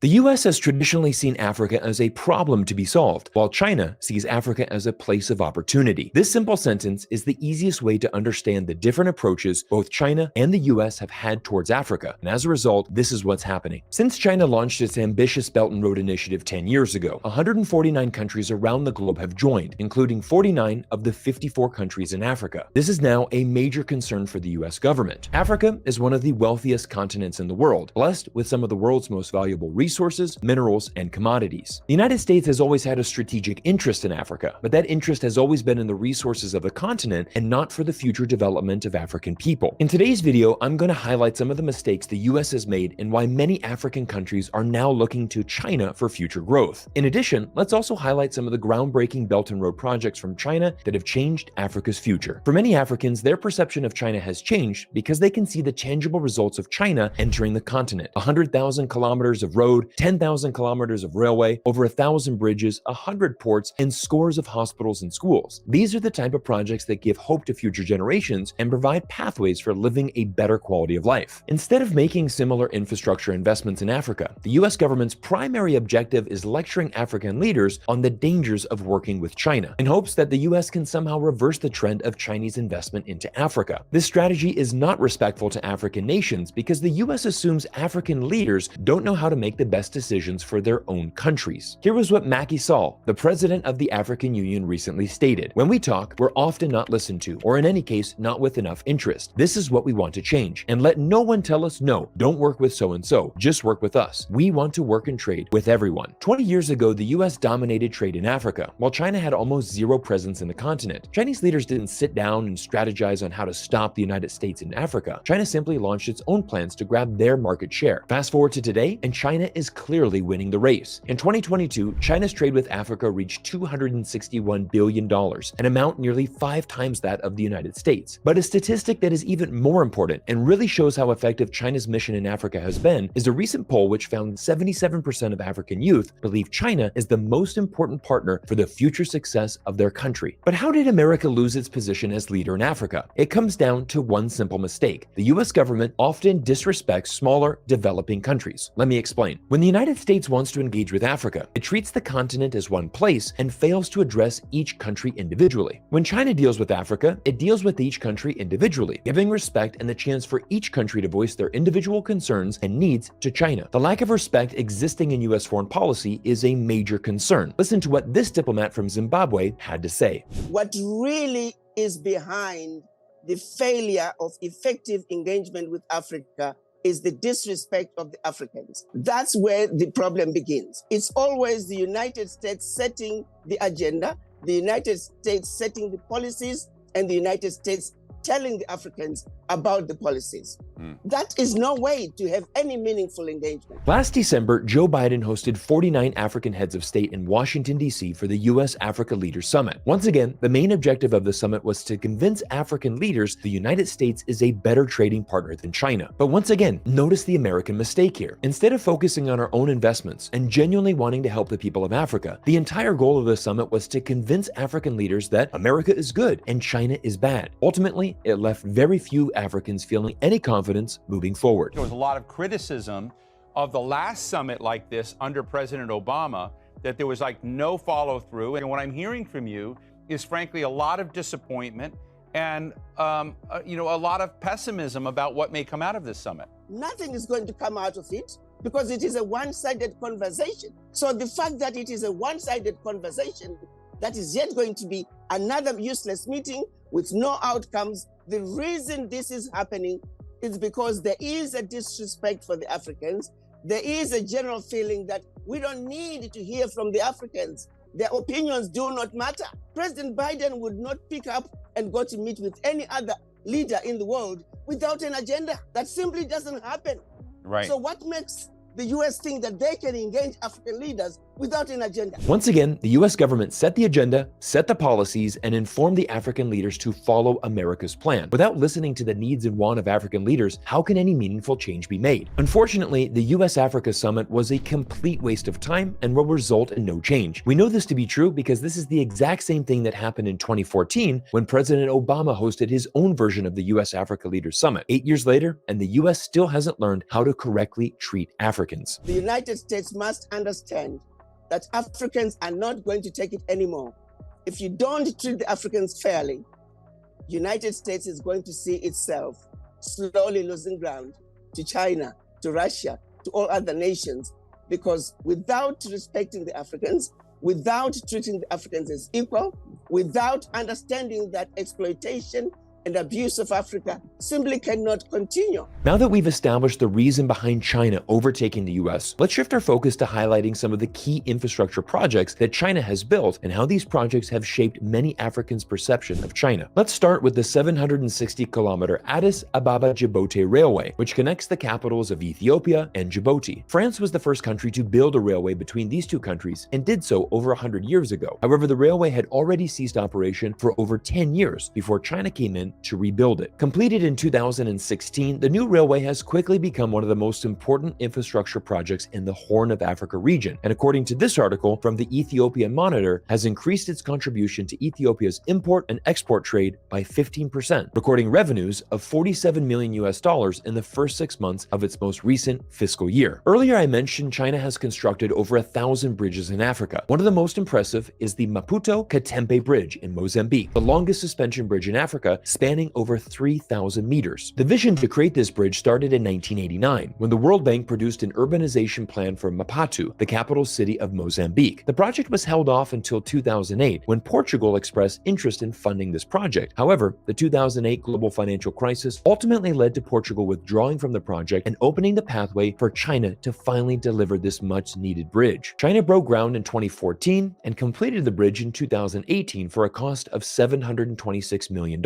The US has traditionally seen Africa as a problem to be solved, while China sees Africa as a place of opportunity. This simple sentence is the easiest way to understand the different approaches both China and the US have had towards Africa, and as a result, this is what's happening. Since China launched its ambitious Belt and Road Initiative 10 years ago, 149 countries around the globe have joined, including 49 of the 54 countries in Africa. This is now a major concern for the US government. Africa is one of the wealthiest continents in the world, blessed with some of the world's most valuable resources, minerals, and commodities. The United States has always had a strategic interest in Africa, but that interest has always been in the resources of the continent and not for the future development of African people. In today's video, I'm going to highlight some of the mistakes the US has made and why many African countries are now looking to China for future growth. In addition, let's also highlight some of the groundbreaking Belt and Road projects from China that have changed Africa's future. For many Africans, their perception of China has changed because they can see the tangible results of China entering the continent. 100,000 kilometers of road, 10,000 kilometers of railway, over 1,000 bridges, 100 ports, and scores of hospitals and schools. These are the type of projects that give hope to future generations and provide pathways for living a better quality of life. Instead of making similar infrastructure investments in Africa, the US government's primary objective is lecturing African leaders on the dangers of working with China, in hopes that the US can somehow reverse the trend of Chinese investment into Africa. This strategy is not respectful to African nations because the US assumes African leaders don't know how to make the best decisions for their own countries. Here was what Macky Sall, the president of the African Union, recently stated: "When we talk, we're often not listened to, or in any case, not with enough interest. This is what we want to change. And let no one tell us, no, don't work with so-and-so, just work with us. We want to work and trade with everyone." 20 years ago, the US dominated trade in Africa, while China had almost zero presence in the continent. Chinese leaders didn't sit down and strategize on how to stop the United States in Africa. China simply launched its own plans to grab their market share. Fast forward to today, and China is clearly winning the race. In 2022, China's trade with Africa reached $261 billion, an amount nearly 5 times that of the United States. But a statistic that is even more important and really shows how effective China's mission in Africa has been is a recent poll which found 77% of African youth believe China is the most important partner for the future success of their country. But how did America lose its position as leader in Africa? It comes down to one simple mistake. The US government often disrespects smaller, developing countries. Let me explain. When the United States wants to engage with Africa, it treats the continent as one place and fails to address each country individually. When China deals with Africa, it deals with each country individually, giving respect and the chance for each country to voice their individual concerns and needs to China. The lack of respect existing in US foreign policy is a major concern. Listen to what this diplomat from Zimbabwe had to say. What really is behind the failure of effective engagement with Africa is the disrespect of the Africans. That's where the problem begins. It's always the United States setting the agenda, the United States setting the policies, and the United States telling the Africans about the policies. That is no way to have any meaningful engagement. Last December, Joe Biden hosted 49 African heads of state in Washington, D.C. for the US-Africa Leaders Summit. Once again, the main objective of the summit was to convince African leaders the United States is a better trading partner than China. But once again, notice the American mistake here. Instead of focusing on our own investments and genuinely wanting to help the people of Africa, the entire goal of the summit was to convince African leaders that America is good and China is bad. Ultimately, it left very few Africans feeling any confidence moving forward. There was a lot of criticism of the last summit like this under President Obama, that there was like no follow through. And what I'm hearing from you is frankly a lot of disappointment and a lot of pessimism about what may come out of this summit. Nothing is going to come out of it because it is a one-sided conversation. So the fact that it is a one-sided conversation, that is yet going to be another useless meeting with no outcomes. The reason this is happening is because there is a disrespect for the Africans. There is a general feeling that we don't need to hear from the Africans. Their opinions do not matter. President Biden would not pick up and go to meet with any other leader in the world without an agenda. That simply doesn't happen. Right. So what makes the US think that they can engage African leaders without an agenda. Once again, the US government set the agenda, set the policies, and informed the African leaders to follow America's plan. Without listening to the needs and want of African leaders, how can any meaningful change be made? Unfortunately, the US-Africa summit was a complete waste of time and will result in no change. We know this to be true because this is the exact same thing that happened in 2014 when President Obama hosted his own version of the US-Africa Leaders Summit. 8 years later, and the US still hasn't learned how to correctly treat Africans. The United States must understand that Africans are not going to take it anymore. If you don't treat the Africans fairly, United States is going to see itself slowly losing ground to China, to Russia, to all other nations, because without respecting the Africans, without treating the Africans as equal, without understanding that exploitation and abuse of Africa simply cannot continue. Now that we've established the reason behind China overtaking the US, let's shift our focus to highlighting some of the key infrastructure projects that China has built and how these projects have shaped many Africans' perception of China. Let's start with the 760-kilometer Addis Ababa-Djibouti Railway, which connects the capitals of Ethiopia and Djibouti. France was the first country to build a railway between these two countries and did so over 100 years ago. However, the railway had already ceased operation for over 10 years before China came in to rebuild it. Completed in 2016, the new railway has quickly become one of the most important infrastructure projects in the Horn of Africa region, and according to this article from the Ethiopian Monitor, has increased its contribution to Ethiopia's import and export trade by 15%, recording revenues of $47 million in the first 6 months of its most recent fiscal year. Earlier I mentioned China has constructed over 1,000 bridges in Africa. One of the most impressive is the Maputo-Katembe Bridge in Mozambique, the longest suspension bridge in Africa, spanning over 3,000 meters. The vision to create this bridge started in 1989, when the World Bank produced an urbanization plan for Maputo, the capital city of Mozambique. The project was held off until 2008, when Portugal expressed interest in funding this project. However, the 2008 global financial crisis ultimately led to Portugal withdrawing from the project and opening the pathway for China to finally deliver this much-needed bridge. China broke ground in 2014 and completed the bridge in 2018 for a cost of $726 million.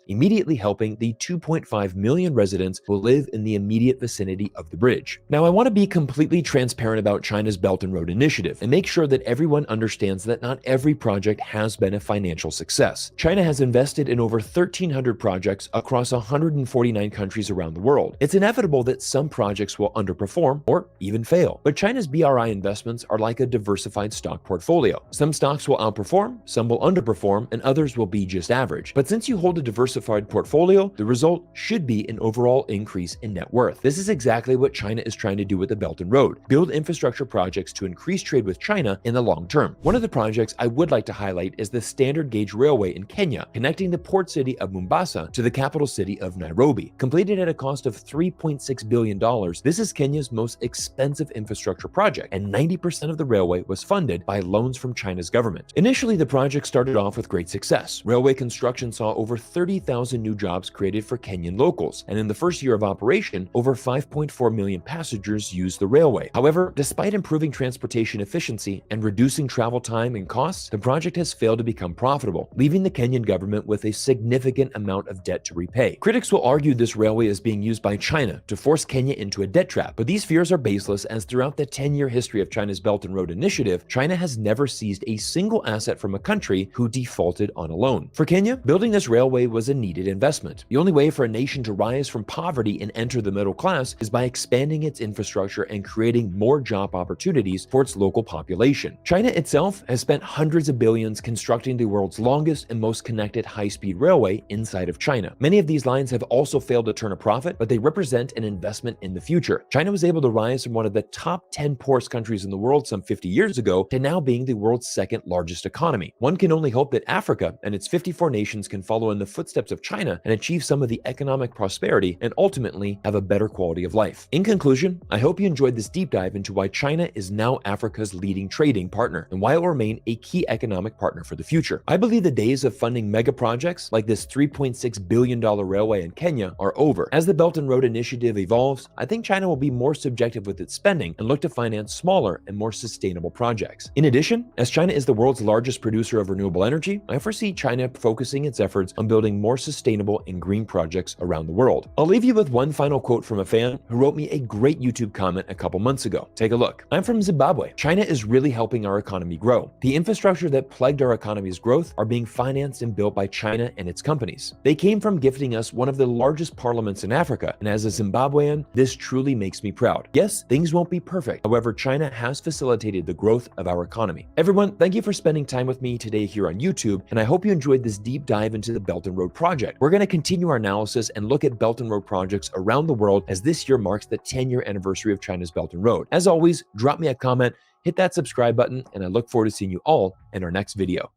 Immediately helping the 2.5 million residents who live in the immediate vicinity of the bridge. Now, I want to be completely transparent about China's Belt and Road Initiative and make sure that everyone understands that not every project has been a financial success. China has invested in over 1,300 projects across 149 countries around the world. It's inevitable that some projects will underperform or even fail, but China's BRI investments are like a diversified stock portfolio. Some stocks will outperform, some will underperform, and others will be just average. But since you hold a diversified portfolio, the result should be an overall increase in net worth. This is exactly what China is trying to do with the Belt and Road: build infrastructure projects to increase trade with China in the long term. One of the projects I would like to highlight is the Standard Gauge Railway in Kenya, connecting the port city of Mombasa to the capital city of Nairobi. Completed at a cost of $3.6 billion, this is Kenya's most expensive infrastructure project, and 90% of the railway was funded by loans from China's government. Initially, the project started off with great success. Railway construction saw over 30,000 new jobs created for Kenyan locals, and in the first year of operation, over 5.4 million passengers used the railway. However, despite improving transportation efficiency and reducing travel time and costs, the project has failed to become profitable, leaving the Kenyan government with a significant amount of debt to repay. Critics will argue this railway is being used by China to force Kenya into a debt trap, but these fears are baseless, as throughout the 10-year history of China's Belt and Road Initiative, China has never seized a single asset from a country who defaulted on a loan. For Kenya, building this railway was a needed investment. The only way for a nation to rise from poverty and enter the middle class is by expanding its infrastructure and creating more job opportunities for its local population. China itself has spent hundreds of billions constructing the world's longest and most connected high-speed railway inside of China. Many of these lines have also failed to turn a profit, but they represent an investment in the future. China was able to rise from one of the top 10 poorest countries in the world some 50 years ago to now being the world's second largest economy. One can only hope that Africa and its 54 nations can follow in the footsteps of China and achieve some of the economic prosperity and ultimately have a better quality of life. In conclusion, I hope you enjoyed this deep dive into why China is now Africa's leading trading partner and why it will remain a key economic partner for the future. I believe the days of funding mega projects like this $3.6 billion railway in Kenya are over. As the Belt and Road Initiative evolves, I think China will be more subjective with its spending and look to finance smaller and more sustainable projects. In addition, as China is the world's largest producer of renewable energy, I foresee China focusing its efforts on building more more sustainable and green projects around the world. I'll leave you with one final quote from a fan who wrote me a great YouTube comment a couple months ago. Take a look. "I'm from Zimbabwe. China is really helping our economy grow. The infrastructure that plagued our economy's growth are being financed and built by China and its companies. They came from gifting us one of the largest parliaments in Africa, and as a Zimbabwean, this truly makes me proud. Yes, things won't be perfect. However, China has facilitated the growth of our economy." Everyone, thank you for spending time with me today here on YouTube, and I hope you enjoyed this deep dive into the Belt and Road Project. We're going to continue our analysis and look at Belt and Road projects around the world as this year marks the 10-year anniversary of China's Belt and Road. As always, drop me a comment, hit that subscribe button, and I look forward to seeing you all in our next video.